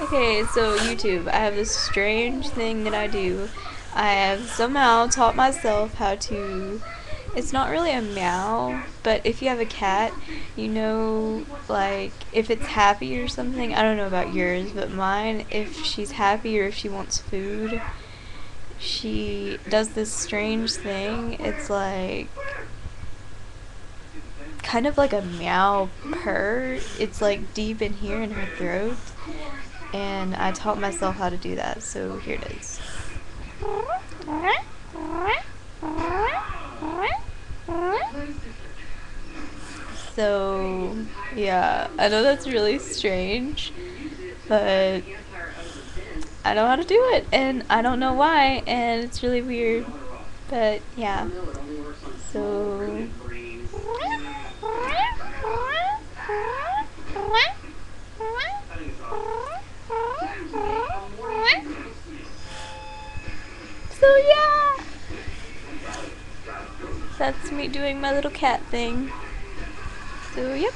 Okay, so YouTube, I have this strange thing that I do. I have somehow taught myself how to. It's not really a meow, but if you have a cat, you know, like, if it's happy or something. I don't know about yours, but mine, if she's happy or if she wants food, she does this strange thing. It's like kind of like a meow purr. It's like deep in here in her throat. And I taught myself how to do that, so here it is. So, yeah, I know that's really strange, but I know how to do it, and I don't know why, and it's really weird, but yeah. So, so yeah, that's me doing my little cat thing. So, yep.